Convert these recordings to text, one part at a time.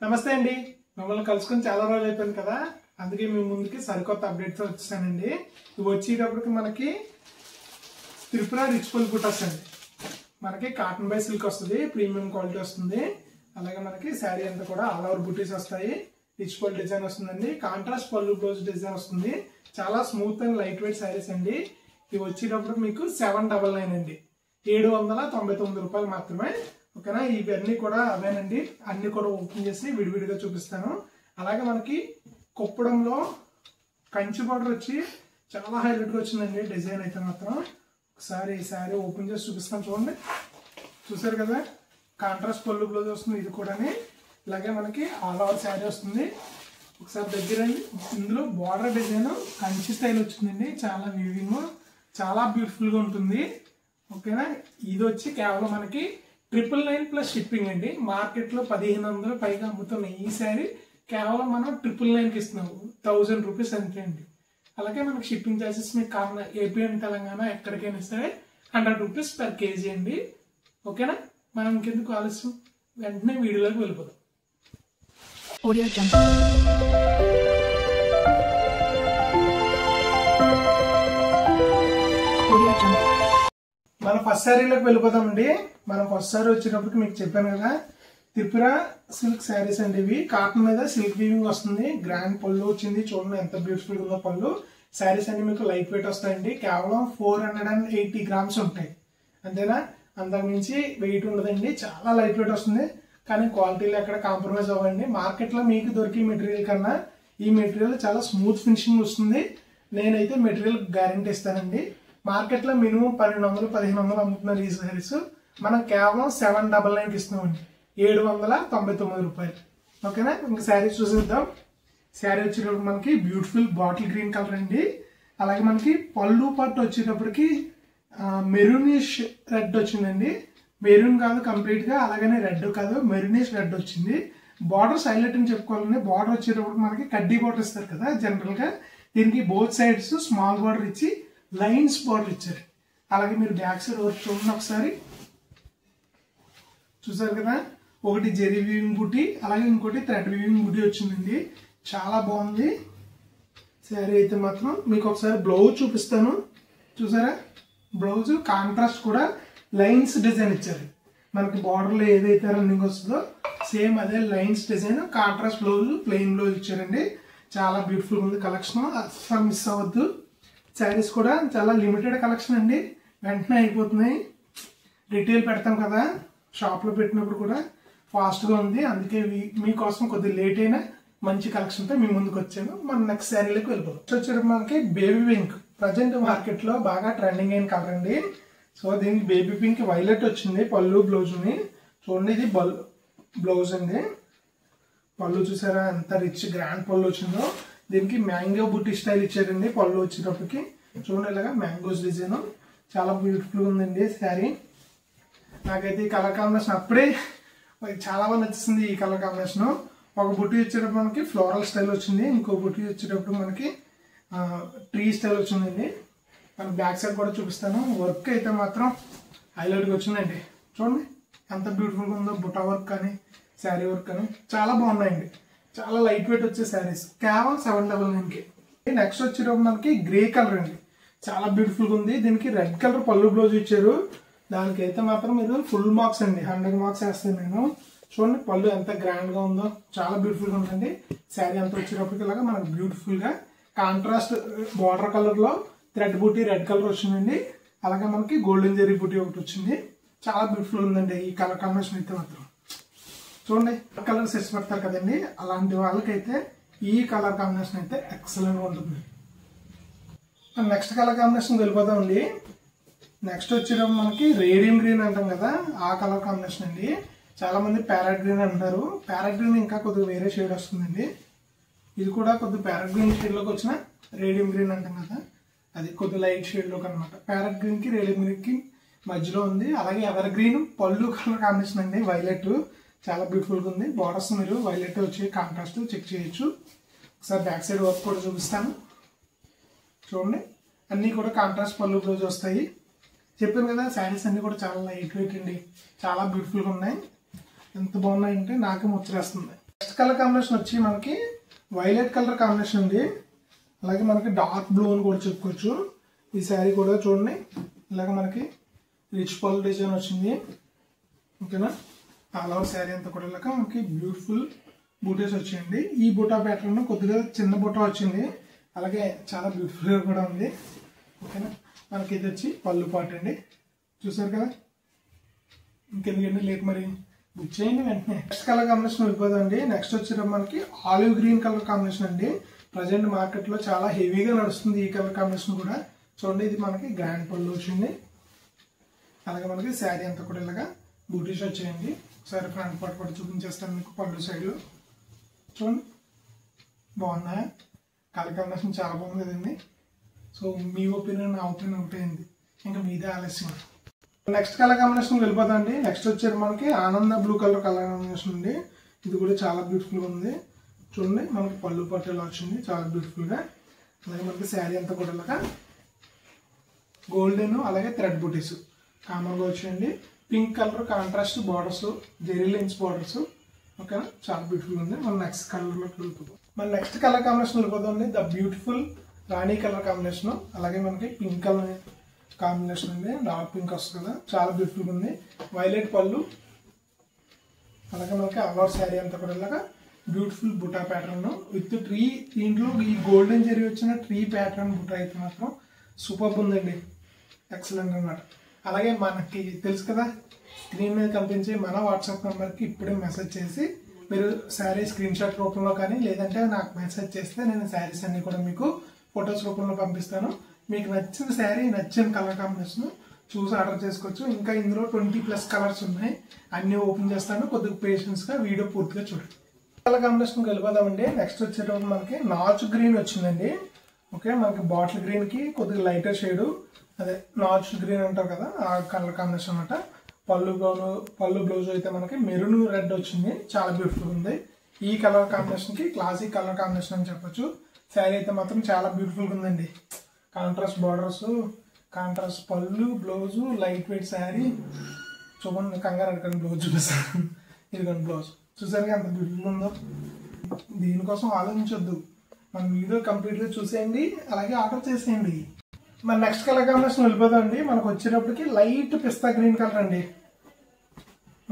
నమస్తే అండి. మిమ్మల్ని కలుసుకొని చాలా రోజులు అయిపోయింది కదా, అందుకే మీ ముందుకి సరికొత్త అప్డేట్స్ వచ్చానండి. ఇవి వచ్చేటప్పటికి మనకి త్రిపుర రిచ్ పల్ బుటాస్ అండి. మనకి కాటన్ బై సిల్క్ వస్తుంది, ప్రీమియం క్వాలిటీ వస్తుంది. అలాగే మనకి శారీ అంతా కూడా ఆల్ ఓవర్ బుటీస్ వస్తాయి. రిచ్ పల్ డిజైన్ వస్తుందండి. కాంట్రాస్ట్ పళ్ళు బ్లౌజ్ డిజైన్ వస్తుంది. చాలా smooth and light weight saris అండి. ఇవి వచ్చేటప్పుడు మీకు 799 అండి, 799 రూపాయలు మాత్రమే. ఓకేనా, ఇవన్నీ కూడా అవేనండి. అన్ని కూడా ఓపెన్ చేసి విడివిడిగా చూపిస్తాను. అలాగే మనకి కుప్పడంలో కంచి బార్డర్ వచ్చి చాలా హైలైట్గా వచ్చిందండి. డిజైన్ అయితే మాత్రం ఒకసారి ఈ శారీ ఓపెన్ చేసి చూపిస్తాను. చూడండి, చూసారు కదా, కాంట్రాస్ట్ పళ్ళు బ్లౌజ్ వస్తుంది. ఇది కూడా ఇలాగే మనకి ఆల్ ఓవర్ శారీ వస్తుంది. ఒకసారి దగ్గర ఇందులో బార్డర్ డిజైన్ కంచి స్టైల్ వచ్చిందండి. చాలా వీవింగ్, చాలా బ్యూటిఫుల్గా ఉంటుంది. ఓకేనా, ఇది వచ్చి కేవలం మనకి 999 ప్లస్ షిప్పింగ్ అండి. మార్కెట్లో 1500 పైగా అమ్ముతున్న ఈ శారీ కేవలం మనం 999కి ఇస్తున్నాము. 1000 రూపీస్ అంతే అండి. అలాగే మనకి షిప్పింగ్ ఛార్జెస్ మీకు కావాలన్నా ఏపీ అండ్ తెలంగాణ ఎక్కడికైనా సరే 100 రూపీస్ పర్ కేజీ అండి. ఓకేనా, మనం ఇంకెందుకు ఆలస్యం, వెంటనే వీడియోలోకి వెళ్ళిపోదాం. మన ఫస్ట్ శారీలోకి వెళ్ళిపోతామండి. మనం ఫస్ట్ శారీ వచ్చేటప్పటికి మీకు చెప్పాను కదా, త్రిపుర సిల్క్ శారీస్ అండి. ఇవి కాటన్ మీద సిల్క్ వీవింగ్ వస్తుంది. గ్రాండ్ పళ్ళు వచ్చింది. చూడండి ఎంత బ్యూటిఫుల్ ఉందో పళ్ళు. శారీస్ అన్ని మీకు లైట్ వెయిట్ వస్తాయండి. కేవలం 480 గ్రామ్స్ ఉంటాయి, అంతేనా, అంతకు మించి వెయిట్ ఉండదండి. చాలా లైట్ వెయిట్ వస్తుంది. కానీ క్వాలిటీలో ఎక్కడ కాంప్రమైజ్ అవ్వండి. మార్కెట్లో మీకు దొరికే మెటీరియల్ కన్నా ఈ మెటీరియల్ చాలా స్మూత్ ఫినిషింగ్ వస్తుంది. నేనైతే మెటీరియల్ గ్యారంటీ ఇస్తానండి. మార్కెట్లో మినిమం 1200-1500 అమ్ముతున్నారు ఈ శారీస్. మనం కేవలం 799కి ఇస్తున్నామండి, 799 రూపాయలు. ఓకేనా, ఇంకా శారీ చూసేద్దాం. శారీ వచ్చేటప్పుడు మనకి బ్యూటిఫుల్ బాటిల్ గ్రీన్ కలర్ అండి. అలాగే మనకి పళ్ళు పట్టు వచ్చేటప్పటికి మెరూనిష్ రెడ్ వచ్చిందండి. మెరూన్ కాదు కంప్లీట్ గా, అలాగనే రెడ్ కాదు, మెరూనిష్ రెడ్ వచ్చింది. బార్డర్ హైలైట్ అని చెప్పుకోవాలండి. బార్డర్ వచ్చేటప్పుడు మనకి కడ్డీ బార్డర్ ఇస్తారు కదా జనరల్ గా, దీనికి బోత్ సైడ్స్ స్మాల్ బార్డర్ ఇచ్చి లైన్స్ బార్డర్ ఇచ్చారు. అలాగే మీరు బ్యాక్ సైడ్ వర్క్ చూడండి ఒకసారి. చూసారు కదా, ఒకటి జెరీ వీవింగ్ బుటీ, అలాగే ఇంకోటి థ్రెడ్ వీవింగ్ బుటీ వచ్చిందండి. చాలా బాగుంది శారీ అయితే మాత్రం. మీకు ఒకసారి బ్లౌజ్ చూపిస్తాను. చూసారా, బ్లౌజ్ కాంట్రాస్ట్ కూడా లైన్స్ డిజైన్ ఇచ్చారు. మనకి బార్డర్లో ఏదైతే రన్నింగ్ వస్తుందో సేమ్ అదే lines design. Contrast blouse, plain blouse ఇచ్చారండి. చాలా బ్యూటిఫుల్ ఉంది కలెక్షన్, అస్సలు మిస్ అవ్వద్దు. శారీస్ కూడా చాలా లిమిటెడ్ కలెక్షన్ అండి, వెంటనే అయిపోతున్నాయి. రిటైల్ పెడతాం కదా, షాప్లో పెట్టినప్పుడు కూడా ఫాస్ట్గా ఉంది. అందుకే మీకోసం కొద్దిగా లేట్ అయినా మంచి కలెక్షన్తో మీ ముందుకు వచ్చాను. మనం నెక్స్ట్ శారీలోకి వెళ్ళిపోతాం. వచ్చేటప్పుడు మనకి బేబీ పింక్ ప్రజెంట్ మార్కెట్లో బాగా ట్రెండింగ్ అయిన కలర్ అండి. సో దీనికి బేబీ పింక్ వైలెట్ వచ్చింది పళ్ళు బ్లౌజ్ని. చూడండి, ఇది బ్లౌజ్ అండి. పళ్ళు చూసారా ఎంత రిచ్ గ్రాండ్ పళ్ళు వచ్చిందో. దీనికి మ్యాంగో బుట్టి స్టైల్ ఇచ్చారండి. పళ్ళు వచ్చేటప్పటికి చూడండి ఇలాగా మ్యాంగోస్ డిజైన్. చాలా బ్యూటిఫుల్ ఉందండి శారీ. నాకైతే ఈ కలర్ కాంబినేషన్ అప్పుడే చాలా బాగా నచ్చింది. ఈ కలర్ కాంబినేషన్ ఒక బుట్టి వచ్చేటప్పుడు మనకి ఫ్లోరల్ స్టైల్ వచ్చింది, ఇంకో బుట్టి వచ్చేటప్పుడు మనకి ట్రీ స్టైల్ వచ్చిందండి. మన బ్యాక్ సైడ్ కూడా చూపిస్తాను. వర్క్ అయితే మాత్రం హైలైట్గా వచ్చిందండి. చూడండి ఎంత బ్యూటిఫుల్గా ఉందో. బుటా వర్క్ కానీ శారీ వర్క్ కానీ చాలా బాగున్నాయండి. చాలా లైట్ వెయిట్ వచ్చే శారీస్ కేవలం 799కి. నెక్స్ట్ వచ్చేటప్పుడు మనకి గ్రే కలర్ అండి. చాలా బ్యూటిఫుల్గా ఉంది. దీనికి రెడ్ కలర్ పళ్ళు బ్లౌజ్ ఇచ్చారు. దానికైతే మాత్రం మీరు ఫుల్ మార్క్స్ అండి, 100 మార్క్స్ వేస్తాను నేను. చూడండి పళ్ళు ఎంత గ్రాండ్ గా ఉందో, చాలా బ్యూటిఫుల్ గా ఉందండి. శారీ అంతా వచ్చేటప్పటికి ఇలాగా మనకు బ్యూటిఫుల్ గా కాంట్రాస్ట్ బార్డర్ కలర్ లో థ్రెడ్ బూటీ రెడ్ కలర్ వచ్చిందండి. అలాగే మనకి గోల్డెన్ జెరీ బూటీ ఒకటి వచ్చింది. చాలా బ్యూటిఫుల్ ఉందండి ఈ కలర్ కాంబినేషన్ అయితే మాత్రం. చూడండి కలర్స్ ఇష్టపడతారు కదండి, అలాంటి వాళ్ళకైతే ఈ కలర్ కాంబినేషన్ అయితే ఎక్సలెంట్ గా ఉంటుంది. నెక్స్ట్ కలర్ కాంబినేషన్ వెళ్ళిపోతామండి. నెక్స్ట్ వచ్చేటప్పుడు మనకి రేడియం గ్రీన్ అంటాం కదా, ఆ కలర్ కాంబినేషన్ అండి. చాలా మంది ప్యారెట్ గ్రీన్ అంటారు. ప్యారెట్ గ్రీన్ ఇంకా కొద్దిగా వేరే షేడ్ వస్తుందండి. ఇది కూడా కొద్దిగా ప్యారెట్ గ్రీన్ షేడ్ లోకి వచ్చిన రేడియం గ్రీన్ అంటాం కదా, అది కొద్దిగా లైట్ షేడ్ లోకి అనమాట. ప్యారెట్ గ్రీన్ కి రేడియం గ్రీన్ కి మధ్యలో ఉంది. అలాగే ఎవర్ గ్రీన్ పళ్ళు కలర్ కాంబినేషన్ అండి, వైలెట్. చాలా బ్యూటిఫుల్ గా ఉంది. బార్డర్స్ మీరు వైలెట్ వచ్చి కాంట్రాస్ట్ చెక్ చేయొచ్చు. ఒకసారి బ్యాక్ సైడ్ వర్క్ కూడా చూపిస్తాను. చూడండి అన్ని కూడా కాంట్రాస్ట్ పళ్ళు బ్లౌజ్ వస్తాయి. చెప్పాను కదా, శారీస్ అన్ని కూడా చాలా లైట్ వెయిట్ అండి, చాలా బ్యూటిఫుల్గా ఉన్నాయి. ఎంత బాగున్నాయంటే నాకే ముచ్చరేస్తుంది. నెక్స్ట్ కలర్ కాంబినేషన్ వచ్చి మనకి వైలెట్ కలర్ కాంబినేషన్ ఉంది. అలాగే మనకి డార్క్ బ్లూ అని కూడా చెప్పుకోవచ్చు. ఈ శారీ కూడా చూడండి, ఇలాగ మనకి రిచ్ పళ్ళు డిజైన్ వచ్చింది. ఓకేనా, ఆల్ ఓవర్ శారీ అంతా కూడా ఇలాగ మనకి బ్యూటిఫుల్ బూటీస్ వచ్చాయండి. ఈ బూటా ప్యాటర్న్ కొద్దిగా చిన్న బూటా వచ్చింది, అలాగే చాలా బ్యూటిఫుల్ గా కూడా ఉంది. ఓకేనా, మనకి ఇది వచ్చి పళ్ళు పాట అండి. చూసారు కదా, ఇంకెందుకండి లేక మరి బుక్ చేయండి వెంటనే. నెక్స్ట్ కలర్ కాంబినేషన్ వెళ్ళిపోదండి. నెక్స్ట్ వచ్చేటప్పుడు మనకి ఆలివ్ గ్రీన్ కలర్ కాంబినేషన్ అండి. ప్రజెంట్ మార్కెట్ లో చాలా హెవీగా నడుస్తుంది ఈ కలర్ కాంబినేషన్ కూడా. చూడండి, ఇది మనకి గ్రాండ్ పళ్ళు వచ్చింది. అలాగే మనకి శారీ అంతా కూడా ఇలాగా బూటీస్ వచ్చాయండి. ఒకసారి ఫ్రంట్ పార్ట్ కూడా చూపించేస్తాను మీకు. పళ్ళు సైడ్ లో చూడండి, బాగున్నాయా? కలర్ కాంబినేషన్ చాలా బాగుంది కదండి. సో మీ ఒపీనియన్ నా ఒపీనియన్ ఒకటైంది, ఇంకా మీదే ఆలస్యం. నెక్స్ట్ కలర్ కాంబినేషన్ వెళ్ళిపోతాండి. నెక్స్ట్ వచ్చేది మనకి ఆనంద బ్లూ కలర్ కాంబినేషన్ అండి. ఇది కూడా చాలా బ్యూటిఫుల్ గా ఉంది. చూడండి, మనకి పళ్ళు పట్టు ఇలా వచ్చింది, చాలా బ్యూటిఫుల్ గా. అలాగే మనకి శారీ అంతా కూడా ఇలాగా గోల్డెన్ అలాగే థ్రెడ్ బూటీస్ కామన్ గా వచ్చాయండి. Pink colour contrast borders, zari lines borders. ఓకేనా, చాలా బ్యూటిఫుల్ ఉంది. మన నెక్స్ట్ కలర్ లోకి వెళ్ళిపోతాం. మన నెక్స్ట్ కలర్ కాంబినేషన్ వెళ్ళిపోతుంది the beautiful Rani colour combination. అలాగే మనకి పింక్ కలర్ కాంబినేషన్ ఉంది, డార్క్ పింక్ వస్తుంది కదా, చాలా బ్యూటిఫుల్ గా ఉంది. వైలెట్ పళ్ళు, అలాగే మనకి అవార్ శారీ అంతా కూడా ఇలాగా beautiful buta pattern with tree. దీంట్లో ఈ గోల్డెన్ జెరీ వచ్చిన ట్రీ ప్యాటర్న్ బుటా అయితే మాత్రం సూపర్ ఉందండి, ఎక్సలెంట్ అన్నమాట. అలాగే మనకి తెలుసు కదా, స్క్రీన్ మీద కనిపించే మన వాట్సాప్ నెంబర్కి ఇప్పుడే మెసేజ్ చేసి మీరు శారీ స్క్రీన్ షాట్ రూపంలో కానీ లేదంటే నాకు మెసేజ్ చేస్తే నేను శారీస్ అన్ని కూడా మీకు ఫొటోస్ రూపంలో పంపిస్తాను. మీకు నచ్చిన శారీ, నచ్చిన కలర్ కాంబినేషన్ చూసి ఆర్డర్ చేసుకోవచ్చు. ఇంకా ఇందులో 20+ కలర్స్ ఉన్నాయి, అన్ని ఓపెన్ చేస్తాను. కొద్దిగా పేషెన్స్ గా వీడియో పూర్తిగా చూడండి. కలర్ కాంబినేషన్ వెళ్ళిపోదామండి. నెక్స్ట్ వచ్చేటప్పుడు మనకి నాచు గ్రీన్ వచ్చిందండి. ఓకే, మనకి బాటిల్ గ్రీన్ కి కొద్దిగా లైటర్ షేడ్, అదే నాచు గ్రీన్ అంటారు కదా, ఆ కలర్ కాంబినేషన్ అనమాట. పళ్ళు బ్లౌజ్ అయితే మనకి మెరూన్ రెడ్ వచ్చింది, చాలా బ్యూటిఫుల్ ఉంది. ఈ కలర్ కాంబినేషన్ కి క్లాసిక్ కలర్ కాంబినేషన్ అని చెప్పొచ్చు. శారీ అయితే మాత్రం చాలా బ్యూటిఫుల్ గా ఉందండి. కాంట్రాస్ట్ బార్డర్స్, కాంట్రాస్ట్ పళ్ళు, బ్లౌజ్, లైట్ వెయిట్ శారీ. చూడండి, కంగారు అడగండి, బ్లౌజ్ చూపిస్తాను. ఇదిగోండి బ్లౌజ్, చూసారుగా ఎంత బ్యూటిఫుల్ ఉందో. దీనికోసం ఆలోచించొద్దు, మన వీడియో కంప్లీట్ గా చూసేయండి, అలాగే ఆర్డర్ చేసేయండి. మన నెక్స్ట్ కలర్ కాంబినేషన్ వెళ్ళిపోతాండి. మనకు వచ్చేటప్పటికి లైట్ పిస్తా గ్రీన్ కలర్ అండి.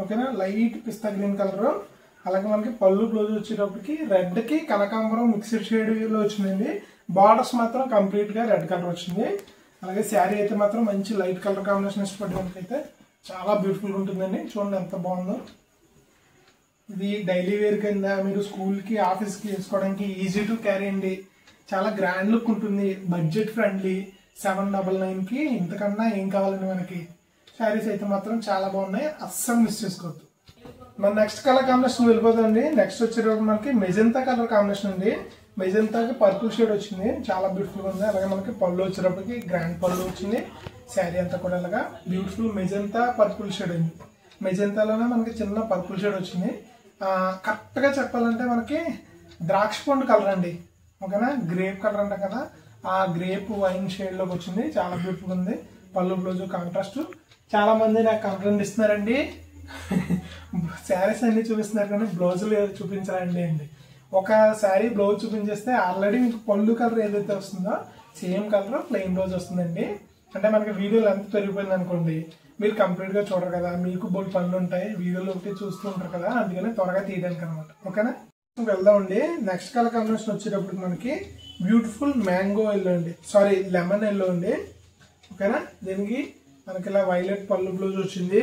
ఓకేనా, లైట్ పిస్తా గ్రీన్ కలర్. అలాగే మనకి పళ్ళు బ్లౌజ్ వచ్చేటప్పటికి రెడ్ కి కనకాంబరం మిక్స్డ్ షేడ్ లో వచ్చిందండి. బార్డర్స్ మాత్రం కంప్లీట్ గా రెడ్ కలర్ వచ్చింది. అలాగే శారీ అయితే మాత్రం మంచి లైట్ కలర్ కాంబినేషన్ ఇష్టపడడానికి అయితే చాలా బ్యూటిఫుల్ గా ఉంటుందండి. చూడండి ఎంత బాగుందో. ఇది డైలీ వేర్ కింద మీరు స్కూల్ కి, ఆఫీస్ కి వేసుకోవడానికి ఈజీ టు క్యారీ అండి. చాలా గ్రాండ్ లుక్ ఉంటుంది, బడ్జెట్ ఫ్రెండ్లీ. 799 కి ఇంతకన్నా ఏం కావాలండి మనకి. శారీస్ అయితే మాత్రం చాలా బాగున్నాయి, అస్సలు మిస్ చేసుకోవద్దు. మన నెక్స్ట్ కలర్ కాంబినేషన్ వెళ్ళిపోతుందండి. నెక్స్ట్ వచ్చేటప్పుడు మనకి మెజంతా కలర్ కాంబినేషన్ అండి. మెజంతాకి పర్పుల్ షేడ్ వచ్చింది, చాలా బ్యూటిఫుల్ గా ఉంది. అలాగే మనకి పళ్ళు వచ్చేటప్పటికి గ్రాండ్ పళ్ళు వచ్చింది. శారీ అంతా కూడా ఇలాగా బ్యూటిఫుల్ మెజంతా పర్పుల్ షేడ్ ఉంది. మెజంతాలోనే మనకి చిన్న పర్పుల్ షేడ్ వచ్చింది. కరెక్ట్ గా చెప్పాలంటే మనకి ద్రాక్ష పండు కలర్ అండి. ఓకేనా, గ్రేప్ కలర్ అంటాం కదా, ఆ గ్రేప్ వైన్ షేడ్ లోకి వచ్చింది, చాలా బ్యూటిఫుల్ ఉంది. పళ్ళు బ్లౌజ్ కాంట్రాస్ట్. చాలా మంది నాకు కంప్లైంట్ ఇస్తున్నారండి, శారీస్ అన్ని చూపిస్తున్నారు కానీ బ్లౌజులు చూపించాలండి అండి. ఒక శారీ బ్లౌజ్ చూపించేస్తే ఆల్రెడీ మీకు పళ్ళు కలర్ ఏదైతే వస్తుందో సేమ్ కలర్ ప్లెయిన్ బ్లౌజ్ వస్తుందండి. అంటే మనకి వీడియో లెంత్ పెరిగిపోయింది అనుకోండి, మీరు కంప్లీట్ గా చూడరు కదా, మీకు బోల్డ్ పనులు ఉంటాయి, వీడియోలో ఒకటి చూస్తూ ఉంటారు కదా, అందుకని త్వరగా తీయడానికి అనమాట. ఓకేనా, వెళ్దామండి. నెక్స్ట్ కలర్ కాంబినేషన్ వచ్చేటప్పుడు మనకి బ్యూటిఫుల్ మ్యాంగో ఎల్లో అండి, సారీ లెమన్ ఎల్లో అండి. ఓకేనా, దీనికి మనకి ఇలా వైలెట్ పళ్ళు బ్లౌజ్ వచ్చింది.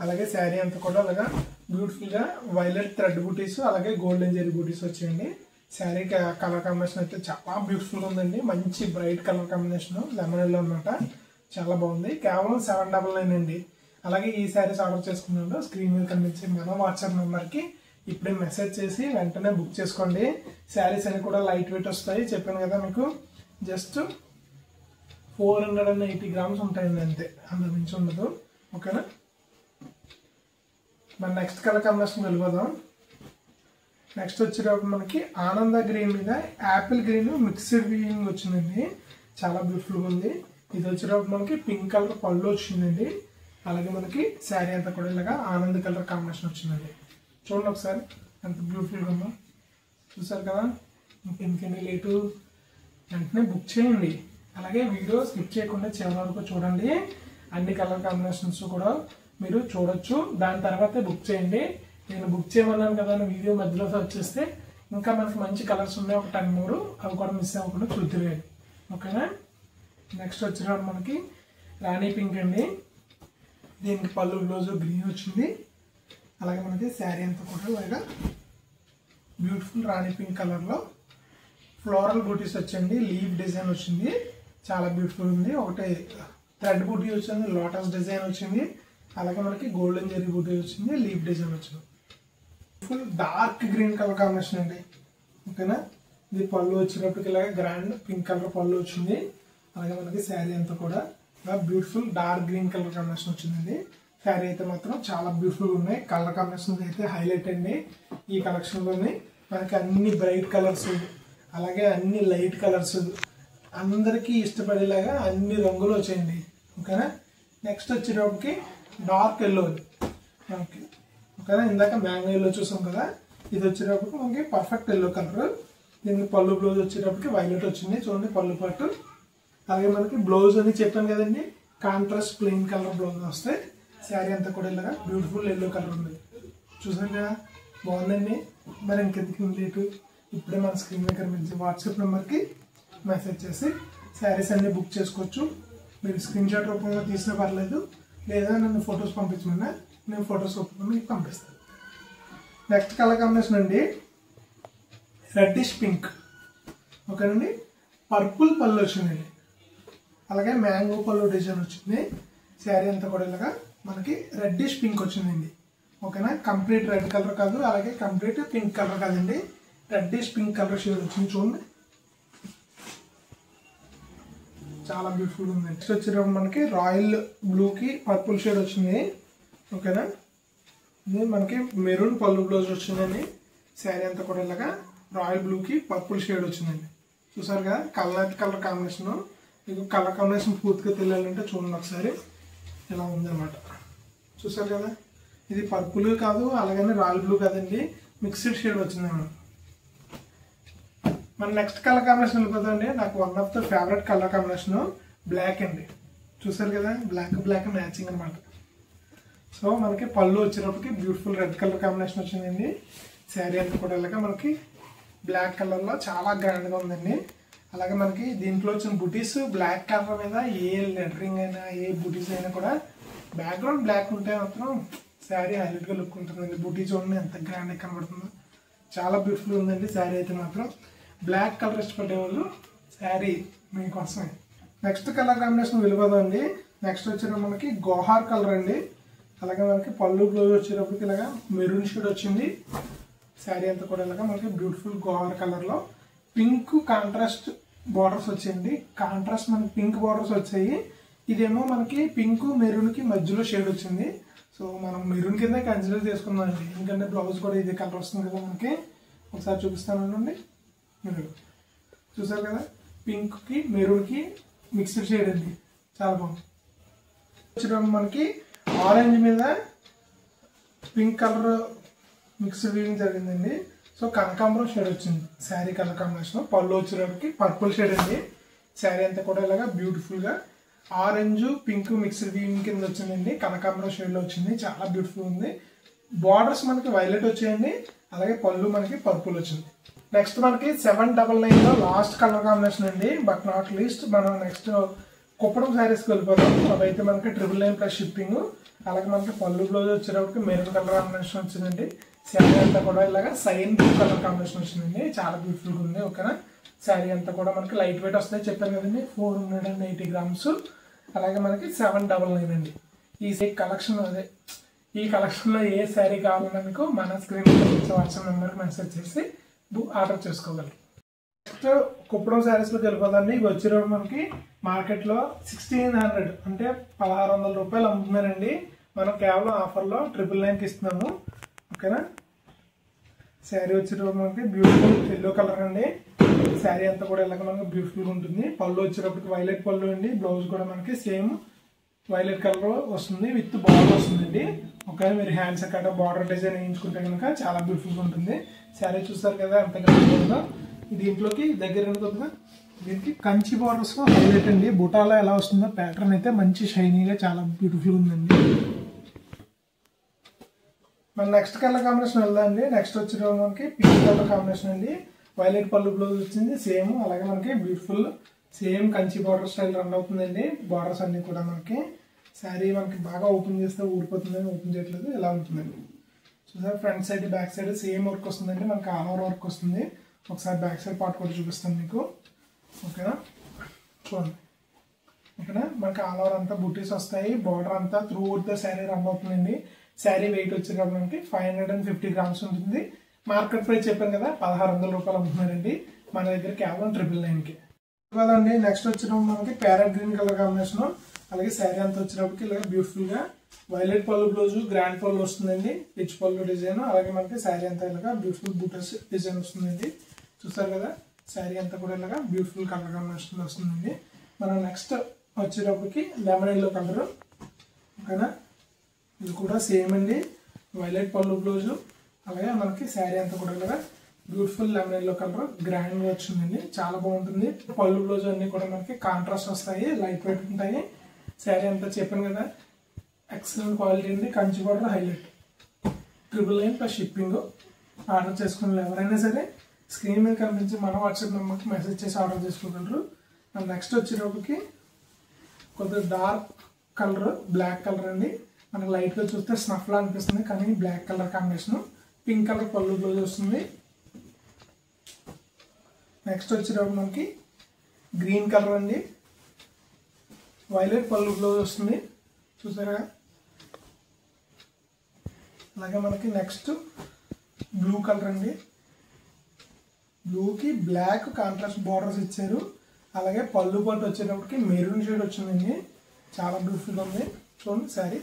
అలాగే శారీ అంతా కూడా అలాగా బ్యూటిఫుల్ గా వైలెట్ థ్రెడ్ బూటీస్, అలాగే గోల్డెన్ జెరీ బూటీస్ వచ్చాయండి. శారీ కలర్ కాంబినేషన్ అయితే చాలా బ్యూటిఫుల్ గా ఉందండి, మంచి bright colour combination lemon yellow అనమాట, చాలా బాగుంది. కేవలం 799 అండి. అలాగే ఈ శారీస్ ఆర్డర్ చేసుకున్నాను స్క్రీన్ మీద కనిపించే మన వాట్సాప్ నెంబర్ కి ఇప్పుడే మెసేజ్ చేసి వెంటనే బుక్ చేసుకోండి. శారీస్ అన్ని కూడా లైట్ వెయిట్ వస్తాయి, చెప్పాను కదా మీకు. జస్ట్ 480 గ్రామ్స్ ఉంటాయండి, అంతే, అంత మించి ఉండదు. ఓకేనా, మన నెక్స్ట్ కలర్ కాంబినేషన్ వెళ్ళిపోదాం. నెక్స్ట్ వచ్చేటప్పుడు మనకి ఆనంద గ్రీన్ మీద యాపిల్ గ్రీన్ మిక్స్డ్ వీవింగ్ వచ్చిందండి, చాలా బ్యూటిఫుల్ గా ఉంది. ఇది వచ్చేటప్పుడు మనకి పింక్ కలర్ పళ్ళు వచ్చిందండి. అలాగే మనకి శారీ అంతా కూడా ఇలాగా ఆనంద్ కలర్ కాంబినేషన్ వచ్చిందండి. చూడండి ఒకసారి ఎంత బ్యూటిఫుల్గా ఉందో చూసారు కదా. ఇంకెందుకండి లేటు, వెంటనే బుక్ చేయండి. అలాగే వీడియో స్కిప్ చేయకుండా చివరి వరకు చూడండి. అన్ని కలర్ కాంబినేషన్స్ కూడా మీరు చూడొచ్చు. దాని తర్వాతే బుక్ చేయండి. నేను బుక్ చేయమన్నాను కదా అని వీడియో మధ్యలో వచ్చేస్తే ఇంకా మనకి మంచి కలర్స్ ఉన్నాయి, ఒక 10 more, అవి కూడా మిస్ అవ్వకుండా చూద్దురు. ఓకేనా. నెక్స్ట్ వచ్చినప్పుడు మనకి రాణి పింక్ అండి. దీనికి పళ్ళు బ్లౌజ్ గ్రీన్ వచ్చింది. అలాగే మనకి శారీ అంతా కూడా ఇలాగా బ్యూటిఫుల్ రాణి పింక్ కలర్లో ఫ్లోరల్ బూటీస్ వచ్చింది. లీవ్ డిజైన్ వచ్చింది, చాలా బ్యూటిఫుల్ ఉంది. ఒకటి థ్రెడ్ బూటీ వచ్చింది, లోటస్ డిజైన్ వచ్చింది. అలాగే మనకి గోల్డెన్ జెరీ బూటీ వచ్చింది, లీవ్ డిజైన్ వచ్చింది. Full dark green colour combination అండి. ఓకేనా. ఇది పళ్ళు వచ్చేటప్పటికి ఇలాగ గ్రాండ్ పింక్ కలర్ పళ్ళు వచ్చింది. అలాగే మనకి శారీ అంతా కూడా beautiful dark green colour combination వచ్చిందండి. శారీ అయితే మాత్రం చాలా బ్యూటిఫుల్ ఉన్నాయి. కలర్ కాంబినేషన్ అయితే హైలైట్ అండి. ఈ కలెక్షన్లోని మనకి అన్ని బ్రైట్ కలర్స్, అలాగే అన్ని లైట్ కలర్స్, అందరికీ ఇష్టపడేలాగా అన్ని రంగులు వచ్చాయండి. ఓకేనా. నెక్స్ట్ వచ్చేటప్పటికి డార్క్ ఎల్లో. ఓకే ఓకేనా. ఇందాక మ్యాంగో ఎల్లో చూసాం కదా, ఇది వచ్చేటప్పటికి మనకి పర్ఫెక్ట్ ఎల్లో కలర్. దీనికి పళ్ళు బ్లౌజ్ వచ్చేటప్పటికి వైలెట్ వచ్చింది, చూడండి పళ్ళు పట్టు. అలాగే మనకి బ్లౌజ్ అని చెప్పాను కదండి, కాంట్రాస్ట్ ప్లెయిన్ కలర్ బ్లౌజ్ వస్తాయి. శారీ అంతా కూడా ఇలాగా బ్యూటిఫుల్ ఎల్లో కలర్ ఉంది. చూసారు కదా, బాగుందండి. మరి ఇంకెందుకు లేటు, ఇప్పుడే మన స్క్రీన్ దగ్గర నుంచి వాట్సాప్ నెంబర్కి మెసేజ్ చేసి శారీస్ అన్నీ బుక్ చేసుకోవచ్చు. మీరు స్క్రీన్ షాట్ రూపంలో తీసినా పర్లేదు, లేదా నన్ను ఫొటోస్ పంపించమన్నా నేను ఫొటోస్ రూపంలో మీకు పంపిస్తాను. నెక్స్ట్ కలర్ కాంబినేషన్ అండి రెడ్డిష్ పింక్. ఓకేనండి. పర్పుల్ పళ్ళు వచ్చిందండి. అలాగే మ్యాంగో పళ్ళు డిజైన్ వచ్చింది. శారీ అంతా కూడా ఇలాగా మనకి రెడ్డిష్ పింక్ వచ్చిందండి. ఓకేనా. కంప్లీట్ రెడ్ కలర్ కాదు, అలాగే కంప్లీట్ పింక్ కలర్ కాదండి, రెడ్డిష్ పింక్ కలర్ షేడ్ వచ్చింది. చూడండి చాలా బ్యూటిఫుల్ ఉంది. నెక్స్ట్ వచ్చేటప్పుడు మనకి రాయల్ బ్లూకి పర్పుల్ షేడ్ వచ్చింది. ఓకేనా. ఇది మనకి మెరూన్ పళ్ళు బ్లౌజ్ వచ్చిందండి. శారీ అంతా కూడా ఇలాగా రాయల్ బ్లూకి పర్పుల్ షేడ్ వచ్చిందండి. చూసారు కదా, కలర్ కాంబినేషన్. మీకు కలర్ కాంబినేషన్ పూర్తిగా తెలియాలంటే చూడండి ఒకసారి, ఇలా ఉందన్నమాట. చూసారు కదా, ఇది పర్పుల్ కాదు, అలాగనే రాయల్ బ్లూ కాదండి, మిక్స్డ్ షేడ్ వచ్చింది అన్నమాట. మన నెక్స్ట్ కలర్ కాంబినేషన్ వెళ్ళిపోతుందండి. నాకు one of the favourite colour combination black అండి. చూసారు కదా, బ్లాక్ మ్యాచింగ్ అనమాట. సో మనకి పళ్ళు వచ్చేటప్పటికి బ్యూటిఫుల్ రెడ్ కలర్ కాంబినేషన్ వచ్చిందండి. శారీ అంతా కూడా ఇలాగా మనకి బ్లాక్ కలర్లో చాలా గ్రాండ్గా ఉందండి. అలాగే మనకి దీంట్లో వచ్చిన బుటీస్ బ్లాక్ కలర్ మీద ఏ లెటరింగ్ అయినా ఏ బుటీస్ అయినా కూడా బ్యాక్గ్రౌండ్ బ్లాక్ ఉంటే మాత్రం శారీ హైలైట్గా లుక్ ఉంటుందండి. బుటీ చూడండి ఎంత గ్రాండ్గా కనబడుతుందో, చాలా బ్యూటిఫుల్ ఉందండి. శారీ అయితే మాత్రం బ్లాక్ కలర్ ఇష్టపడే వాళ్ళు శారీ మీకోసమే. నెక్స్ట్ కలర్ కాంబినేషన్ వెళ్ళిపోదండి. నెక్స్ట్ వచ్చేటప్పుడు మనకి గోహార్ కలర్ అండి. అలాగే మనకి పళ్ళు బ్లౌజ్ వచ్చేటప్పటికి ఇలాగా మెరూన్ షేడ్ వచ్చింది. శారీ అంతా కూడా ఇలాగా మనకి బ్యూటిఫుల్ గోహార్ కలర్లో పింక్ కాంట్రాస్ట్ బార్డర్స్ వచ్చాయండి. కాంట్రాస్ట్ మనకి పింక్ బార్డర్స్ వచ్చాయి. ఇదేమో మనకి పింక్ మెరూన్కి మధ్యలో షేడ్ వచ్చింది. సో మనం మెరూన్ కింద కన్సిడర్ చేసుకుందాం అండి, ఎందుకంటే బ్లౌజ్ కూడా ఇదే కలర్ వస్తుంది కదా మనకి. ఒకసారి చూపిస్తానండి. చూసారు కదా, పింక్కి మెరూన్కి మిక్స్డ్ షేడ్ అండి, చాలా బాగుంది. వచ్చేటప్పుడు మనకి ఆరెంజ్ మీద పింక్ కలర్ మిక్స్డ్ వీవింగ్ జరిగిందండి. సో కనకాంబరం షేడ్ వచ్చింది శారీ కలర్ కాంబినేషన్. పళ్ళు వచ్చేటప్పటికి పర్పుల్ షేడ్ అండి. శారీ అంతా కూడా ఇలాగా బ్యూటిఫుల్గా ఆరెంజ్ పింక్ మిక్స్డ్ వీవింగ్ కింద వచ్చిందండి. కనకాంబరం షేడ్లో వచ్చింది, చాలా బ్యూటిఫుల్ ఉంది. బార్డర్స్ మనకి వైలెట్ వచ్చాయండి, అలాగే పళ్ళు మనకి పర్పుల్ వచ్చింది. నెక్స్ట్ మనకి 799లో లాస్ట్ కలర్ కాంబినేషన్ అండి, బట్ నాట్ లీస్ట్. మనం నెక్స్ట్ కుప్పడం శారీస్కి వెళ్ళిపోతాం. అవైతే మనకి 999+ షిప్పింగ్. అలాగే మనకి పళ్ళు బ్లౌజ్ వచ్చేటప్పటికి మెరూన్ కలర్ కాంబినేషన్ వచ్చిందండి. శారీ అంతా కూడా ఇలాగా సైన్ బ్లూ కలర్ కాంబినేషన్ వచ్చిందండి, చాలా బ్యూటిఫుల్గా ఉంది. ఓకేనా. శారీ అంతా కూడా మనకి లైట్ వెయిట్ వస్తాయి చెప్పాను కదండి, 480 grams. అలాగే మనకి 799 అండి. ఈ కలెక్షన్ ఈ కలెక్షన్లో ఏ శారీ కావాలన్నా మీకు మన స్క్రీన్ వాట్సాప్ నెంబర్కి మెసేజ్ చేసి ఆర్డర్ చేసుకోగలరు. నెక్స్ట్ కుప్పడం శారీస్లోకి వెళ్ళిపోదండి. ఇవి వచ్చేటప్పుడు మనకి మార్కెట్లో 1600 అంటే 1600 రూపాయలు అమ్ముతున్నారండి. మనం కేవలం ఆఫర్లో 999కి ఇస్తున్నాము. ఓకేనా. శారీ వచ్చేటప్పుడు మనకి బ్యూటిఫుల్ ఎల్లో కలర్ అండి. శారీ అంతా కూడా ఇలాగ మనకి బ్యూటిఫుల్గా ఉంటుంది. పళ్ళు వచ్చేటప్పటికి వైలెట్ పళ్ళు అండి. బ్లౌజ్ కూడా మనకి సేమ్ వైలెట్ కలర్ వస్తుంది విత్ బార్డర్ వస్తుందండి. ఒకవేళ మీరు హ్యాండ్స్ అక్కడ బార్డర్ డిజైన్ వేయించుకుంటే కనుక చాలా బ్యూటిఫుల్గా ఉంటుంది. శారీ చూస్తారు కదా ఎంత కలర్. దీంట్లోకి దగ్గర కొద్దిగా దీనికి కంచి బార్డర్స్ హైలైట్ అండి. బుటాలో ఎలా వస్తుందో ప్యాటర్న్ అయితే మంచి షైనీగా చాలా బ్యూటిఫుల్ ఉందండి. మన నెక్స్ట్ కలర్ కాంబినేషన్ వెళ్దామండి. నెక్స్ట్ వచ్చిన మనకి పింక్ కలర్ కాంబినేషన్ అండి. వైలెట్ పళ్ళు బ్లౌజ్ వచ్చింది సేమ్. అలాగే మనకి beautiful same Kanchi border style run అవుతుందండి. బార్డర్స్ అన్ని కూడా మనకి శారీ మనకి బాగా ఓపెన్ చేస్తే ఊడిపోతుందని ఓపెన్ చేయట్లేదు, ఎలా ఉంటుందండి. చూసారు front side back side same work వస్తుందండి. మనకి ఆల్ ఓవర్ వర్క్ వస్తుంది. ఒకసారి బ్యాక్ సైడ్ పార్ట్ కూడా చూపిస్తాను మీకు. ఓకేనా, చూడండి. ఓకేనా, మనకి ఆల్ ఓవర్ అంతా బుటీస్ వస్తాయి. బార్డర్ అంతా through out the sari run అవుతుందండి. శారీ వెయిట్ వచ్చేటప్పుడు మనకి 550 గ్రామ్స్ ఉంటుంది. మార్కెట్ ప్రైస్ చెప్పాను కదా 1600 రూపాయలు అమ్ముతున్నారండి. మన దగ్గర కేవలం 999కి కదండి. నెక్స్ట్ వచ్చినప్పుడు మనకి ప్యారెట్ గ్రీన్ కలర్ కాంబినేషన్. అలాగే శారీ అంతా వచ్చినప్పటికి ఇలా బ్యూటిఫుల్ గా వైలెట్ పళ్ళు బ్లౌజ్ గ్రాండ్ పళ్ళు వస్తుందండి. రిచ్ పళ్ళు డిజైన్. అలాగే మనకి శారీ అంతా ఇలాగా బ్యూటిఫుల్ బూటర్స్ డిజైన్ వస్తుందండి. చూస్తారు కదా శారీ అంతా కూడా ఇలాగా బ్యూటిఫుల్ కలర్ కాంబినేషన్ వస్తుందండి. మనం నెక్స్ట్ వచ్చేటప్పటికి లెమన్ ఎల్లో కలర్. ఓకేనా, ఇది కూడా సేమ్ అండి. వైలెట్ పళ్ళు బ్లౌజ్ అలాగే మనకి శారీ అంతా కూడా ఇలాగా beautiful lemon yellow colour grand గా వచ్చిందండి. చాలా బాగుంటుంది. పళ్ళు బ్లౌజ్ అన్ని కూడా మనకి కాంట్రాస్ట్ వస్తాయి, లైట్ వెయిట్ ఉంటాయి. శారీ అంతా చెప్పాను కదా ఎక్సలెంట్ క్వాలిటీ అండి. Kanchi border highlight 999 plus shipping. Order చేసుకున్న ఎవరైనా సరే స్క్రీన్ మీద కనిపించి మన వాట్సాప్ నెంబర్కి మెసేజ్ చేసి ఆర్డర్ చేసుకోగలరు. నెక్స్ట్ వచ్చేటప్పటికి కొద్దిగా డార్క్ కలర్ బ్లాక్ కలర్ అండి. మనకి లైట్గా చూస్తే స్నఫ్ లా అనిపిస్తుంది కానీ black colour combination. Pink colour పళ్ళు బ్లౌజ్ వస్తుంది. నెక్స్ట్ వచ్చేటప్పుడు మనకి గ్రీన్ కలర్ అండి. వైలెట్ పళ్ళు బ్లౌజ్ వస్తుంది చూసారా. అలాగే మనకి నెక్స్ట్ బ్లూ కలర్ అండి. బ్లూకి బ్లాక్ కాంట్రాస్ట్ బార్డర్స్ ఇచ్చారు. అలాగే పళ్ళు పాటు వచ్చేటప్పటికి మెరూన్ షేడ్ వచ్చిందండి. చాలా బ్యూటిఫుల్గా ఉంది. చూడండి శారీ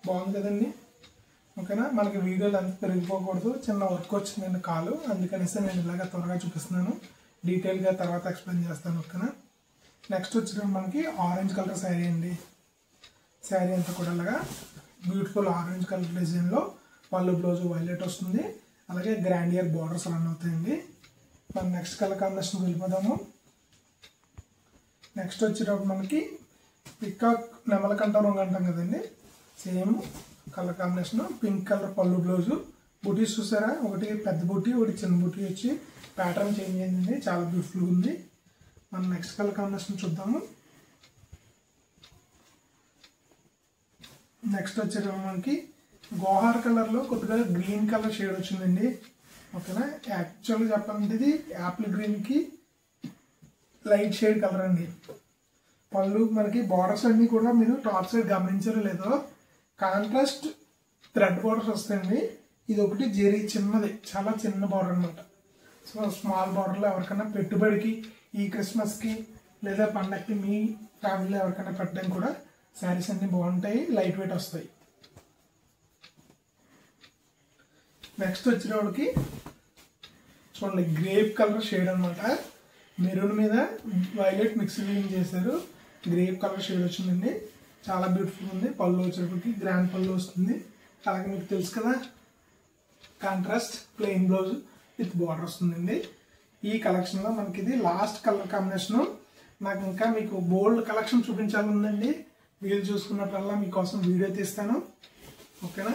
బాగుంది కదండి. ఓకేనా, మనకి వీడియోలు అంత పెరిగిపోకూడదు. చిన్న వర్క్ వచ్చిందండి కాలు, అందుకనేసి నేను ఇలాగ త్వరగా చూపిస్తున్నాను. డీటెయిల్గా తర్వాత ఎక్స్ప్లెయిన్ చేస్తాను. ఓకేనా, నెక్స్ట్ వచ్చేటప్పుడు మనకి ఆరెంజ్ కలర్ శారీ అండి. శారీ అంతా కూడా ఇలాగా బ్యూటిఫుల్ ఆరెంజ్ కలర్ డిజైన్లో పళ్ళు బ్లౌజ్ వైలెట్ వస్తుంది. అలాగే గ్రాండియర్ బార్డర్స్ రన్ అవుతాయండి. మనం నెక్స్ట్ కలర్ కాంబినేషన్ వెళ్ళిపోదాము. నెక్స్ట్ వచ్చేటప్పుడు మనకి పికాక్ నెమలకంఠ రంగు అంటాం కదండి. Same colour combination. Pink colour పళ్ళు బ్లౌజ్. బుటీస్ చూసారా, ఒకటి పెద్ద బుటీ ఒకటి చిన్న బుటీ వచ్చి ప్యాటర్న్ చేంజ్ అయింది. చాలా బ్యూటిఫుల్గా ఉంది. మనం నెక్స్ట్ కలర్ కాంబినేషన్ చూద్దాము. నెక్స్ట్ వచ్చేటప్పుడు మనకి గోహార్ కలర్లో కొద్దిగా గ్రీన్ కలర్ షేడ్ వచ్చిందండి. ఓకేనా, యాక్చువల్గా చెప్పాలంటే ఇది యాపిల్ గ్రీన్కి లైట్ షేడ్ కలర్ అండి. పళ్ళు మనకి బార్డర్స్ అన్నీ కూడా మీరు టాప్ సైడ్ గమనించారో లేదో కాంట్రాస్ట్ థ్రెడ్ బార్డర్స్ వస్తాయండి. ఇది ఒకటి జెరీ చిన్నది, చాలా చిన్న బార్డర్ అనమాట. సో స్మాల్ బార్డర్లో ఎవరికైనా పెట్టుబడికి ఈ క్రిస్మస్కి లేదా పండగకి మీ ఫ్యామిలీలో ఎవరికైనా పెట్టడానికి కూడా శారీస్ అన్నీ బాగుంటాయి, లైట్ వెయిట్ వస్తాయి. నెక్స్ట్ వచ్చేటప్పటికి చూడండి గ్రేప్ కలర్ షేడ్ అనమాట. మెరూన్ మీద వైలెట్ మిక్సింగ్ చేశారు. గ్రేప్ కలర్ షేడ్ వచ్చిందండి. చాలా బ్యూటిఫుల్ ఉంది. పళ్ళు వచ్చేటప్పటికి గ్రాండ్ పళ్ళు వస్తుంది. అలాగే మీకు తెలుసు కదా contrast plain blouse with border వస్తుందండి. ఈ కలెక్షన్లో మనకి ఇది లాస్ట్ కలర్ కాంబినేషన్. నాకు ఇంకా మీకు బోల్డ్ కలెక్షన్ చూపించాలండి. వీలు చూసుకున్నప్పుడల్లా మీకోసం వీడియో తీస్తాను. ఓకేనా,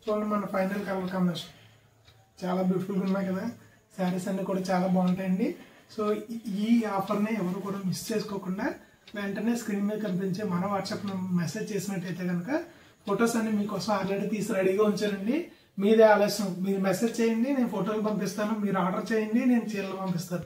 చూడండి మన ఫైనల్ కలర్ కాంబినేషన్ చాలా బ్యూటిఫుల్గా ఉన్నాయి కదా. శారీస్ అన్నీ కూడా చాలా బాగుంటాయండి. సో ఈ ఆఫర్ని ఎవరు కూడా మిస్ చేసుకోకుండా వెంటనే స్క్రీన్ మీద కనిపించే మన వాట్సాప్ మెసేజ్ చేసినట్టయితే కనుక ఫొటోస్ అన్ని మీకోసం ఆల్రెడీ తీసి రెడీగా ఉంచానండి. మీదే ఆలస్యం. మీరు మెసేజ్ చేయండి, నేను ఫోటోలు పంపిస్తాను. మీరు ఆర్డర్ చేయండి, నేను చీరలు పంపిస్తాను.